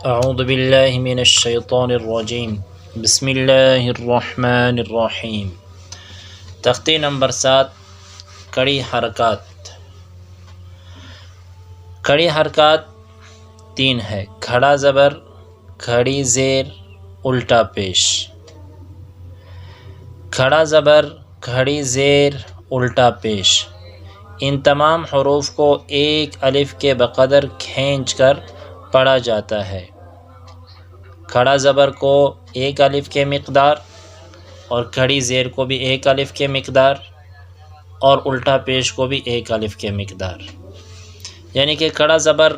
اعوذ باللہ من الشیطان الرجیم بسم اللہ الرحمن الرحیم۔ تختی نمبر 7، کڑی حرکات۔ کڑی حرکات 3 ہے: کھڑا زبر، کھڑی زیر، الٹا پیش۔ کھڑا زبر، کھڑی زیر، الٹا پیش، ان تمام حروف کو ایک الف کے بقدر کھینچ کر پڑھا جاتا ہے۔ کھڑا زبر کو 1 الف کے مقدار اور کھڑی زیر کو بھی 1 الف کے مقدار اور الٹا پیش کو بھی 1 الف کے مقدار، یعنی کہ کھڑا زبر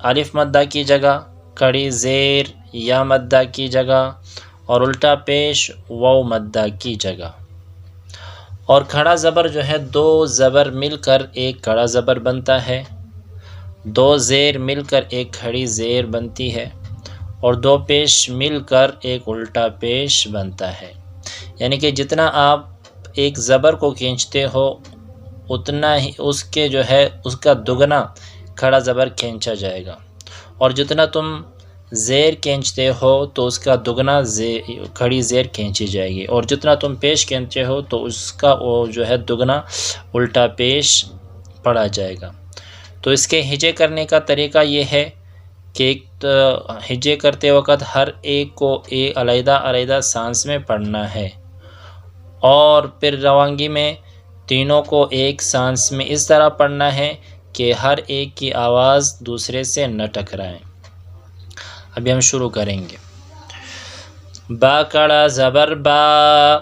الف مدہ کی جگہ، کھڑی زیر یا مدہ کی جگہ اور الٹا پیش واو مدہ کی جگہ۔ اور کھڑا زبر جو ہے 2 زبر مل کر ایک کھڑا زبر بنتا ہے، 2 زیر مل کر ایک کھڑی زیر بنتی ہے اور 2 پیش مل کر ایک الٹا پیش بنتا ہے، یعنی کہ جتنا آپ ایک زبر کو کھینچتے ہو اتنا ہی اس کے جو ہے اس کا دگنا کھڑا زبر کھینچا جائے گا، اور جتنا تم زیر کھینچتے ہو تو اس کا دگنا کھڑی زیر کھینچی جائے گی، اور جتنا تم پیش کھینچتے ہو تو اس کا وہ جو ہے دگنا الٹا پیش پڑا جائے گا۔ تو اس کے ہجے کرنے کا طریقہ یہ ہے کہ ہجے کرتے وقت ہر ایک کو علیحدہ علیحدہ سانس میں پڑھنا ہے، اور پھر روانگی میں تینوں کو ایک سانس میں اس طرح پڑھنا ہے کہ ہر ایک کی آواز دوسرے سے نہ ٹکرائیں۔ ابھی ہم شروع کریں گے۔ با کڑا زبر با،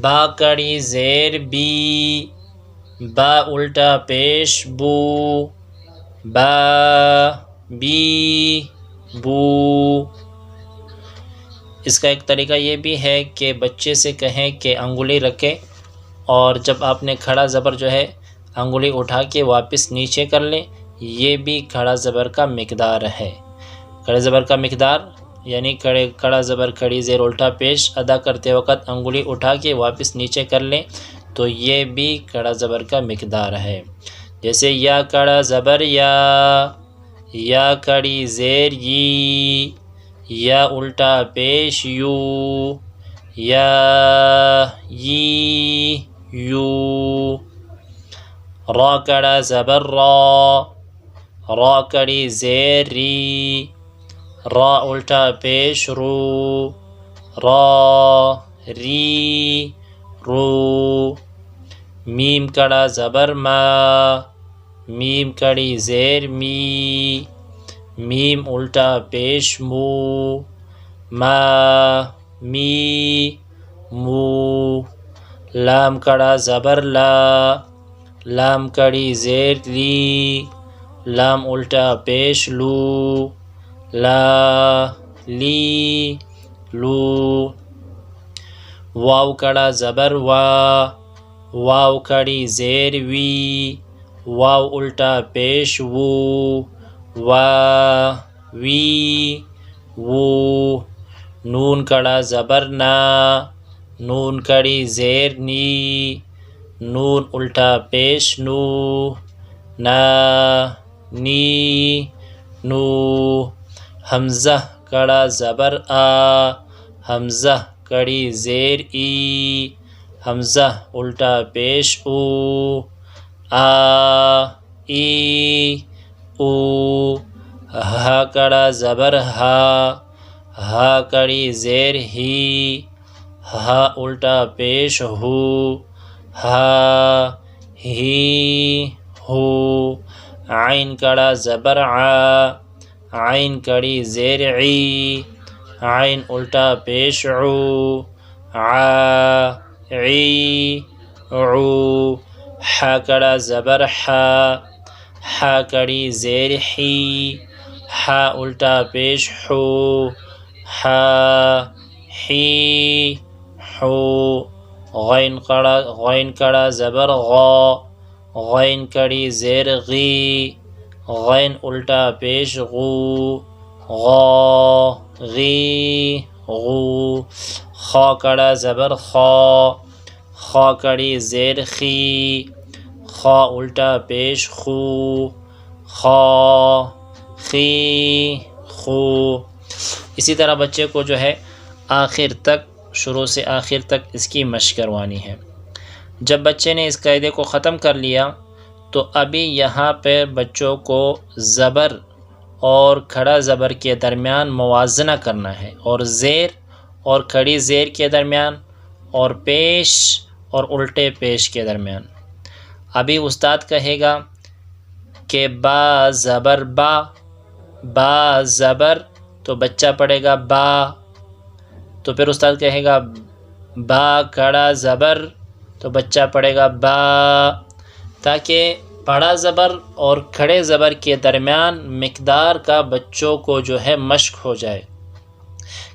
با کڑی زیر بی، با الٹا پیش بو، با بی بو۔ اس کا ایک طریقہ یہ بھی ہے کہ بچے سے کہیں کہ انگلی رکھے، اور جب آپ نے کھڑا زبر جو ہے انگلی اٹھا کے واپس نیچے کر لیں، یہ بھی کھڑا زبر کا مقدار ہے۔ کھڑے زبر کا مقدار یعنی کھڑا زبر کھڑی زیر الٹا پیش ادا کرتے وقت انگلی اٹھا کے واپس نیچے کر لیں تو یہ بھی کھڑا زبر کا مقدار ہے۔ جیسے یا کھڑا زبر یا کھڑی زیر ی، یا الٹا پیش یو، یا ی یو۔ را کڑا زبر را، را کڑی زیر ری، را الٹا پیش رو، را ری رو۔ میم کڑا زبر ما، میم کڑی زیر می، میم الٹا پیش مو، ما می مو۔ لام کڑا زبر لا، لام کڑی زیر لی، لام الٹا پیش لو، لا لی لو۔ واو کڑا زبر وا، واو کڑی زیر وی، واو الٹا پیش وو، وا وی وو۔ نون کڑا زبر نا، نون کڑی زیر نی، نون الٹا پیش نو، نا نی نو۔ حمزہ کڑا زبر آ، حمزہ کڑی زیر ای، حمزہ الٹا پیش او، آ ای او۔ ہا کڑا زبر ہا، ہا کڑی زیر ہی، ہا الٹا پیش ہو، ہا ہی ہو۔ عین کڑا زبر عا، عین کڑی زیر عی، عین الٹا پیش عو، عا عی عو۔ حا کڑا زبر حا، حا کڑی زیر حی، حا الٹا پیش حو، حا حی حو۔ غین کڑا زبر غا، غین کڑی زیر غی، غین الٹا پیش غو، غا غی غو۔ خا کڑا زبر خا، خا کڑی زیر خی، خا الٹا پیش خو، خا خی خو۔ اسی طرح بچے کو جو ہے آخر تک، شروع سے آخر تک اس کی مشق کروانی ہے۔ جب بچے نے اس قاعدے کو ختم کر لیا تو ابھی یہاں پہ بچوں کو زبر اور کھڑا زبر کے درمیان موازنہ کرنا ہے، اور زیر اور کھڑی زیر کے درمیان، اور پیش اور الٹے پیش کے درمیان۔ ابھی استاد کہے گا کہ با زبر با، با زبر، تو بچہ پڑھے گا با، تو پھر استاد کہے گا با کھڑا زبر، تو بچہ پڑھے گا با، تاکہ بڑا زبر اور کھڑے زبر کے درمیان مقدار کا بچوں کو جو ہے مشق ہو جائے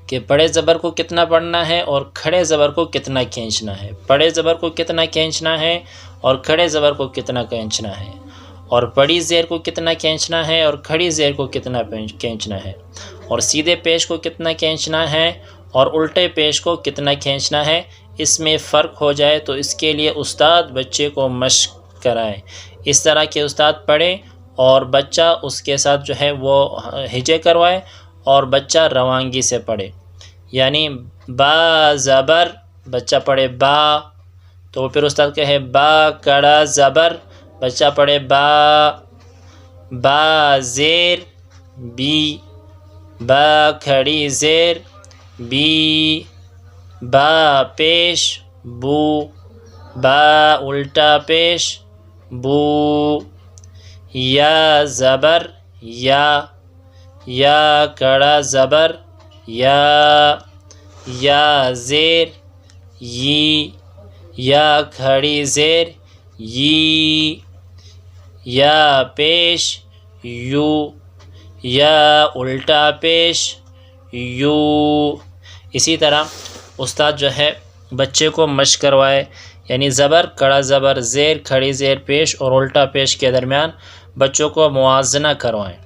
کہ بڑے زبر کو کتنا پڑھنا ہے اور کھڑے زبر کو کتنا کھینچنا ہے، بڑے زبر کو کتنا کھینچنا ہے اور کھڑے زبر کو کتنا کھینچنا ہے، اور بڑی زیر کو کتنا کھینچنا ہے اور کھڑی زیر کو کتنا کھینچنا ہے، اور سیدھے پیش کو کتنا کھینچنا ہے اور الٹے پیش کو کتنا کھینچنا ہے۔ اس میں فرق ہو جائے تو اس کے لیے استاد بچے کو مشق کرائے، اس طرح کے استاد پڑھے اور بچہ اس کے ساتھ جو ہے وہ ہجے کروائے اور بچہ روانگی سے پڑھے۔ یعنی با زبر، بچہ پڑھے با، تو پھر استاد کہے با کڑا زبر، بچہ پڑھے با، با زیر بی، با کھڑی زیر بی، با پیش بو، با الٹا پیش بو، یا زبر یا، یا کڑا زبر یا زیر یی، یا کھڑی زیر یی، یا پیش یو، یا الٹا پیش یو۔ اسی طرح استاد جو ہے بچے کو مشق کروائے، یعنی زبر کڑا زبر زیر کھڑی زیر پیش اور الٹا پیش کے درمیان بچوں کو موازنہ کروائیں۔